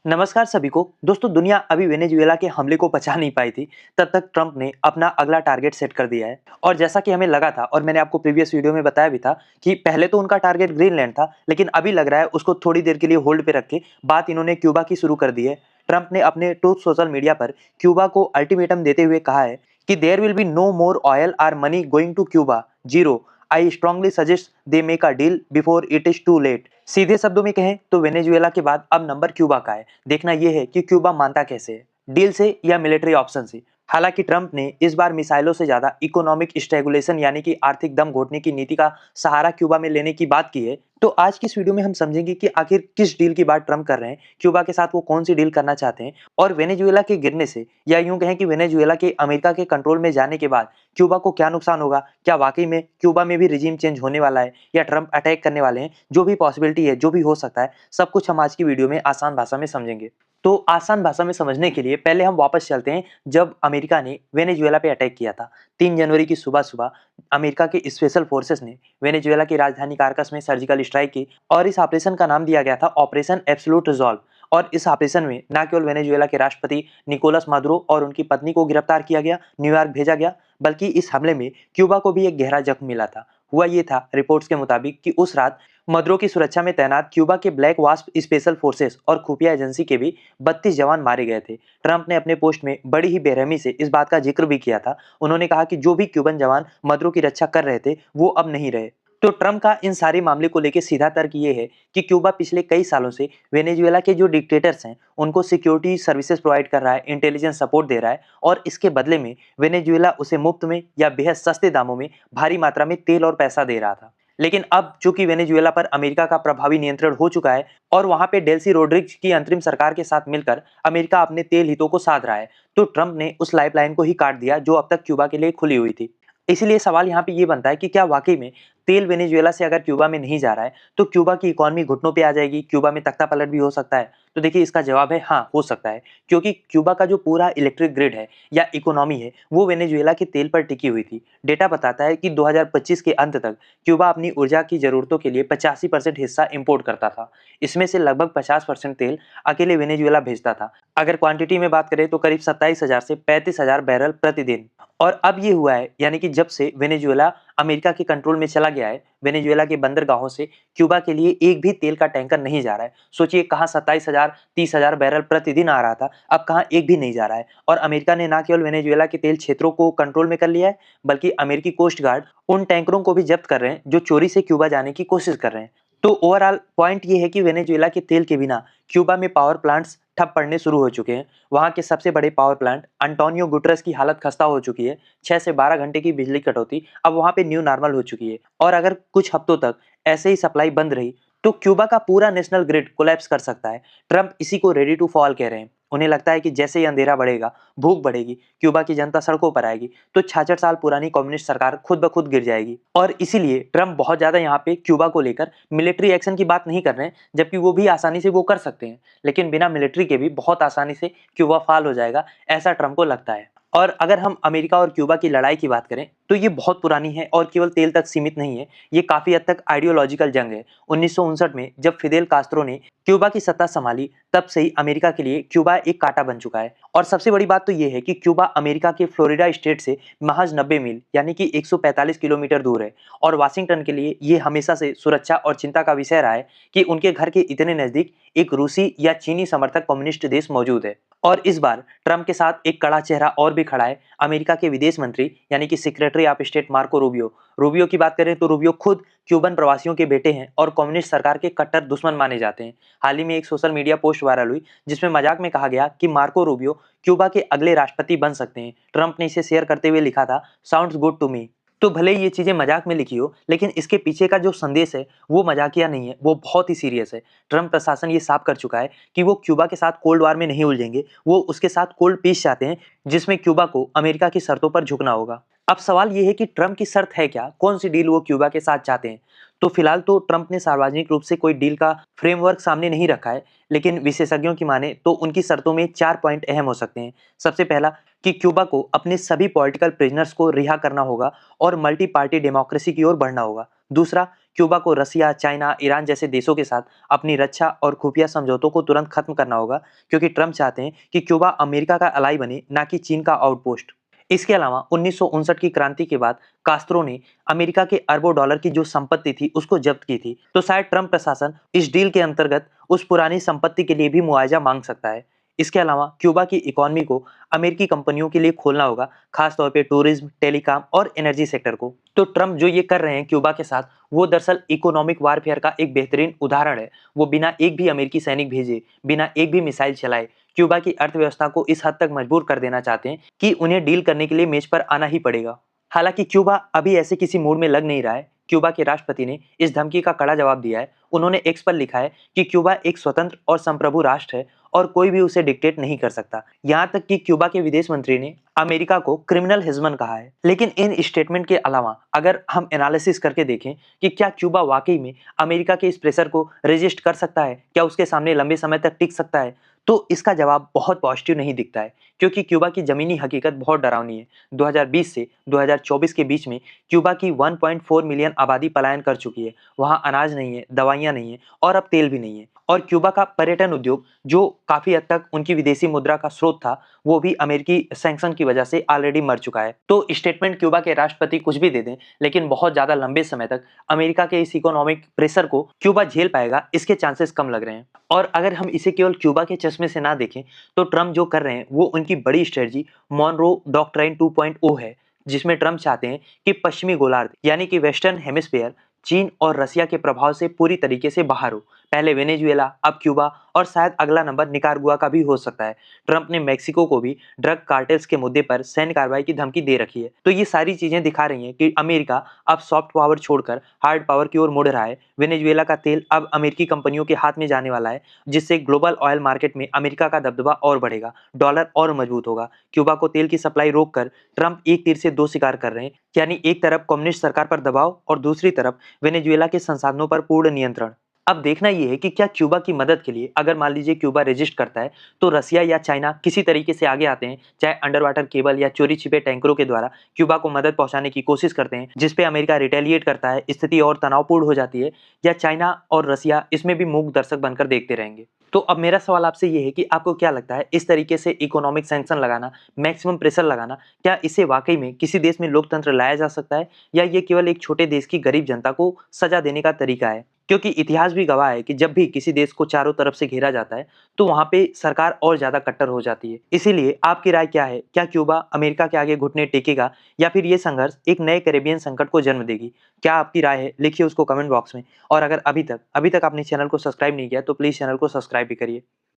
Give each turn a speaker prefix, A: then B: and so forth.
A: नमस्कार सभी को। दोस्तों, दुनिया अभी वेनेजुएला के हमले को पचा नहीं पाई थी, तब तक ट्रंप ने अपना अगला टारगेट सेट कर दिया है। और जैसा कि हमें लगा था और मैंने आपको प्रीवियस वीडियो में बताया भी था कि पहले तो उनका टारगेट ग्रीनलैंड था, लेकिन अभी लग रहा है उसको थोड़ी देर के लिए होल्ड पे रख के बात इन्होंने क्यूबा की शुरू कर दी है। ट्रंप ने अपने ट्रूथ सोशल मीडिया पर क्यूबा को अल्टीमेटम देते हुए कहा है कि there will be no more oil or money going to Cuba, zero. I strongly suggest they make a deal before it is too late. सीधे शब्दों में कहें तो वेनेजुएला के बाद अब नंबर क्यूबा का है। देखना यह है कि क्यूबा मानता कैसे है, डील से या मिलिट्री ऑप्शन से। हालांकि ट्रंप ने इस बार मिसाइलों से ज्यादा इकोनॉमिक स्टेगुलेशन यानी कि आर्थिक दम घोटने की नीति का सहारा क्यूबा में लेने की बात की है। तो आज की इस वीडियो में हम समझेंगे कि आखिर किस डील की बात ट्रंप कर रहे हैं, क्यूबा के साथ वो कौन सी डील करना चाहते हैं, और वेनेजुएला के गिरने से या यूं कहें कि वेनेजुएला के अमेरिका के कंट्रोल में जाने के बाद क्यूबा को क्या नुकसान होगा, क्या वाकई में क्यूबा में भी रिजीम चेंज होने वाला है या ट्रंप अटैक करने वाले हैं। जो भी पॉसिबिलिटी है, जो भी हो सकता है, सब कुछ हम आज की वीडियो में आसान भाषा में समझेंगे। तो आसान भाषा में समझने के लिए पहले हम वापस चलते हैं जब अमेरिका ने वेनेजुएला पे अटैक किया था। 3 जनवरी की सुबह सुबह अमेरिका के स्पेशल फोर्सेस ने वेनेजुएला की राजधानी कारकस में सर्जिकल स्ट्राइक की और इस ऑपरेशन का नाम दिया गया था ऑपरेशन एब्सोल्यूट रिजॉल्व। और इस ऑपरेशन में न केवल वेनेजुएला के राष्ट्रपति निकोलस मादुरो और उनकी पत्नी को गिरफ्तार किया गया, न्यूयॉर्क भेजा गया, बल्कि इस हमले में क्यूबा को भी एक गहरा जख्म मिला था। हुआ ये था रिपोर्ट्स के मुताबिक कि उस रात मदुरो की सुरक्षा में तैनात क्यूबा के ब्लैक वास्प स्पेशल फोर्सेस और खुफिया एजेंसी के भी 32 जवान मारे गए थे। ट्रंप ने अपने पोस्ट में बड़ी ही बेरहमी से इस बात का जिक्र भी किया था। उन्होंने कहा कि जो भी क्यूबन जवान मदुरो की रक्षा कर रहे थे वो अब नहीं रहे। तो ट्रंप का इन सारे मामले को लेकर सीधा तर्क ये है कि क्यूबा पिछले कई सालों से वेनेजुएला के जो डिक्टेटर्स हैं उनको सिक्योरिटी सर्विसेज प्रोवाइड कर रहा है, इंटेलिजेंस सपोर्ट दे रहा है, और इसके बदले में वेनेजुएला उसे मुफ्त में या बेहद सस्ते दामों में भारी मात्रा में तेल और पैसा दे रहा था। लेकिन अब चूंकि वेनेजुएला पर अमेरिका का प्रभावी नियंत्रण हो चुका है और वहां पे डेल्सी रोड्रिग्स की अंतरिम सरकार के साथ मिलकर अमेरिका अपने तेल हितों को साध रहा है, तो ट्रंप ने उस लाइफलाइन को ही काट दिया जो अब तक क्यूबा के लिए खुली हुई थी। इसलिए सवाल यहाँ पे ये बनता है कि क्या वाकई में तेल वेनेजुएला से अगर क्यूबा में नहीं जा रहा है तो क्यूबा की इकोनॉमी घुटनों पे आ जाएगी, क्यूबा में तख्ता पलट भी हो सकता है। तो देखिए, इसका जवाब है हाँ, हो सकता है, क्योंकि क्यूबा का जो पूरा इलेक्ट्रिक ग्रिड है या इकोनॉमी है वो वेनेजुएला के तेल पर टिकी हुई थी। डेटा बताता है कि 2025 के अंत तक क्यूबा अपनी ऊर्जा की जरूरतों के लिए 85% हिस्सा इंपोर्ट करता था। इसमें से लगभग 50% तेल अकेले वेनेजुएला भेजता था। अगर क्वांटिटी में बात करें तो करीब 27,000 से 35,000 बैरल प्रतिदिन। और अब ये हुआ है, यानी कि जब से वेनेजुएला अमेरिका के कंट्रोल में चला गया है, वेनेजुएला के बंदरगाहों से क्यूबा के लिए एक भी तेल का टैंकर नहीं जा रहा है। सोचिए, कहाँ 27,000 30,000 बैरल प्रतिदिन आ रहा था, अब कहाँ एक भी नहीं जा रहा है। और अमेरिका ने न केवल वेनेजुएला के तेल क्षेत्रों को कंट्रोल में कर लिया है, बल्कि अमेरिकी कोस्ट गार्ड उन टैंकरों को भी जब्त कर रहे हैं जो चोरी से क्यूबा जाने की कोशिश कर रहे हैं। तो ओवरऑल पॉइंट ये है कि वेनेजुएला के तेल के बिना क्यूबा में पावर प्लांट्स ठप पड़ने शुरू हो चुके हैं। वहां के सबसे बड़े पावर प्लांट अंटोनियो गुटरेस की हालत खस्ता हो चुकी है। 6 से 12 घंटे की बिजली कटौती अब वहां पे न्यू नॉर्मल हो चुकी है, और अगर कुछ हफ्तों तक ऐसे ही सप्लाई बंद रही तो क्यूबा का पूरा नेशनल ग्रिड कोलैप्स कर सकता है। ट्रंप इसी को रेडी टू फॉल कह रहे हैं। उन्हें लगता है कि जैसे ही अंधेरा बढ़ेगा, भूख बढ़ेगी, क्यूबा की जनता सड़कों पर आएगी, तो 66 साल पुरानी कम्युनिस्ट सरकार खुद ब खुद गिर जाएगी। और इसीलिए ट्रंप बहुत ज्यादा यहाँ पे क्यूबा को लेकर मिलिट्री एक्शन की बात नहीं कर रहे हैं, जबकि वो भी आसानी से वो कर सकते हैं, लेकिन बिना मिलिट्री के भी बहुत आसानी से क्यूबा फाल हो जाएगा, ऐसा ट्रंप को लगता है। और अगर हम अमेरिका और क्यूबा की लड़ाई की बात करें तो ये बहुत पुरानी है और केवल तेल तक सीमित नहीं है। ये काफी हद तक आइडियोलॉजिकल जंग है। 1959 में जब फिदेल कास्त्रो ने क्यूबा की सत्ता संभाली, तब से ही अमेरिका के लिए क्यूबा एक कांटा बन चुका है। और सबसे बड़ी बात तो ये है कि क्यूबा अमेरिका के फ्लोरिडा स्टेट से महज 90 मील यानी कि 145 किलोमीटर दूर है। और वाशिंगटन के लिए ये हमेशा से सुरक्षा और चिंता का विषय रहा है कि उनके घर के इतने नजदीक एक रूसी या चीनी समर्थक कम्युनिस्ट देश मौजूद है। और इस बार ट्रंप के साथ एक कड़ा चेहरा और भी खड़ा है, अमेरिका के विदेश मंत्री यानी कि secretary of state Marco Rubio. Rubio की बात करें तो रूबियो खुद क्यूबन प्रवासियों के बेटे हैं और कम्युनिस्ट सरकार के कट्टर दुश्मन माने जाते हैं। हाल ही में एक सोशल मीडिया पोस्ट वायरल हुई जिसमें मजाक में कहा गया कि मार्को रूबियो क्यूबा के अगले राष्ट्रपति बन सकते हैं। ट्रंप ने इसे शेयर करते हुए लिखा था, साउंड्स गुड टू मी। तो भले ही ये चीजें मजाक में लिखी हो, लेकिन इसके पीछे का जो संदेश है वो मजाकिया नहीं है, वो बहुत ही सीरियस है। ट्रंप प्रशासन ये साफ कर चुका है कि वो क्यूबा के साथ कोल्ड वार में नहीं उलझेंगे, वो उसके साथ कोल्ड पीस चाहते हैं जिसमें क्यूबा को अमेरिका की शर्तों पर झुकना होगा। अब सवाल ये है कि ट्रंप की शर्त है क्या, कौन सी डील वो क्यूबा के साथ चाहते हैं। तो फिलहाल तो ट्रंप ने सार्वजनिक रूप से कोई डील का फ्रेमवर्क सामने नहीं रखा है, लेकिन विशेषज्ञों की माने तो उनकी शर्तों में 4 पॉइंट अहम हो सकते हैं। सबसे पहला कि क्यूबा को अपने सभी पॉलिटिकल प्रिजनर्स को रिहा करना होगा और मल्टी पार्टी डेमोक्रेसी की ओर बढ़ना होगा। दूसरा, क्यूबा को रसिया, चाइना, ईरान जैसे देशों के साथ अपनी रक्षा और खुफिया समझौतों को तुरंत खत्म करना होगा, क्योंकि ट्रंप चाहते हैं कि क्यूबा अमेरिका का अलाई बने, ना कि चीन का आउटपोस्ट। इसके अलावा 1959 की क्रांति के बाद कास्त्रो ने अमेरिका के अरबों डॉलर की जो संपत्ति थी उसको जब्त की थी, तो शायद ट्रंप प्रशासन इस डील के अंतर्गत उस पुरानी संपत्ति के लिए भी मुआवजा मांग सकता है। इसके अलावा क्यूबा की इकोनॉमी को अमेरिकी कंपनियों के लिए खोलना होगा, खासतौर पे टूरिज्म, टेलीकॉम और एनर्जी सेक्टर को। तो ट्रंप जो ये कर रहे हैं क्यूबा के साथ, वो दरअसल इकोनॉमिक वारफेयर का एक बेहतरीन उदाहरण है। वो बिना एक भी अमेरिकी सैनिक भेजे, बिना एक भी मिसाइल चलाए क्यूबा की अर्थव्यवस्था को इस हद तक मजबूर कर देना चाहते हैं कि उन्हें डील करने के लिए मेज पर आना ही पड़ेगा। हालांकि क्यूबा अभी ऐसे किसी मूड में लग नहीं रहा है। क्यूबा के राष्ट्रपति ने इस धमकी का कड़ा जवाब दिया है। उन्होंने एक्स पर लिखा है कि क्यूबा एक स्वतंत्र और संप्रभु राष्ट्र है और कोई भी उसे डिक्टेट नहीं कर सकता। यहाँ तक कि क्यूबा के विदेश मंत्री ने अमेरिका को क्रिमिनल हिजमन कहा है। लेकिन इन स्टेटमेंट के अलावा अगर हम एनालिसिस करके देखें कि क्या क्यूबा वाकई में अमेरिका के इस प्रेशर को रेजिस्ट कर सकता है, क्या उसके सामने लंबे समय तक टिक सकता है, तो इसका जवाब बहुत पॉजिटिव नहीं दिखता है, क्योंकि क्यूबा की जमीनी हकीकत बहुत डरावनी है। 2020 से 2024 के बीच में क्यूबा की 1.4 मिलियन आबादी पलायन कर चुकी है। वहाँ अनाज नहीं है, दवाइयाँ नहीं है और अब तेल भी नहीं है। और क्यूबा का पर्यटन उद्योग, जो काफी हद तक उनकी विदेशी मुद्रा का स्रोत था, वो भी अमेरिकी सैंक्शन की वजह से ऑलरेडी मर चुका है। तो स्टेटमेंट क्यूबा के राष्ट्रपति कुछ भी दे दें, लेकिन बहुत ज्यादा लंबे समय तक अमेरिका के इस इकोनॉमिक प्रेशर को क्यूबा झेल पाएगा, इसके चांसेस कम लग रहे हैं। और अगर हम इसे केवल क्यूबा के चश्मे से ना देखें, तो ट्रम्प जो कर रहे हैं वो उनकी बड़ी स्ट्रेटजी मॉनरो डॉक्ट्राइन 2.0 है, जिसमें ट्रम्प चाहते हैं कि पश्चिमी गोलार्ध यानी कि वेस्टर्न हेमिस्फीयर चीन और रसिया के प्रभाव से पूरी तरीके से बाहर हो। पहले वेनेजुएला, अब क्यूबा और शायद अगला नंबर निकारागुआ का भी हो सकता है। ट्रंप ने मेक्सिको को भी ड्रग कार्टेल्स के मुद्दे पर सैन्य कार्रवाई की धमकी दे रखी है। तो ये सारी चीजें दिखा रही हैं कि अमेरिका अब सॉफ्ट पावर छोड़कर हार्ड पावर की ओर मुड़ रहा है। वेनेजुएला का तेल अब अमेरिकी कंपनियों के हाथ में जाने वाला है, जिससे ग्लोबल ऑयल मार्केट में अमेरिका का दबदबा और बढ़ेगा, डॉलर और मजबूत होगा। क्यूबा को तेल की सप्लाई रोककर ट्रंप एक तीर से दो शिकार कर रहे हैं, यानी एक तरफ कम्युनिस्ट सरकार पर दबाव और दूसरी तरफ वेनेजुएला के संसाधनों पर पूर्ण नियंत्रण। अब देखना यह है कि क्या क्यूबा की मदद के लिए, अगर मान लीजिए क्यूबा रेजिस्ट करता है, तो रसिया या चाइना किसी तरीके से आगे आते हैं, चाहे अंडर वाटर केबल या चोरी छिपे टैंकरों के द्वारा क्यूबा को मदद पहुंचाने की कोशिश करते हैं, जिसपे अमेरिका रिटेलिएट करता है, स्थिति और तनावपूर्ण हो जाती है, या चाइना और रसिया इसमें भी मूक दर्शक बनकर देखते रहेंगे। तो अब मेरा सवाल आपसे ये है कि आपको क्या लगता है, इस तरीके से इकोनॉमिक सैंक्शन लगाना, मैक्सिमम प्रेशर लगाना, क्या इससे वाकई में किसी देश में लोकतंत्र लाया जा सकता है, या ये केवल एक छोटे देश की गरीब जनता को सजा देने का तरीका है? क्योंकि इतिहास भी गवाह है कि जब भी किसी देश को चारों तरफ से घेरा जाता है, तो वहां पे सरकार और ज्यादा कट्टर हो जाती है। इसीलिए आपकी राय क्या है? क्या क्यूबा अमेरिका के आगे घुटने टेकेगा, या फिर ये संघर्ष एक नए कैरेबियन संकट को जन्म देगी? क्या आपकी राय है? लिखिए उसको कमेंट बॉक्स में। और अगर अभी तक आपने चैनल को सब्सक्राइब नहीं किया, तो प्लीज चैनल को सब्सक्राइब भी करिए।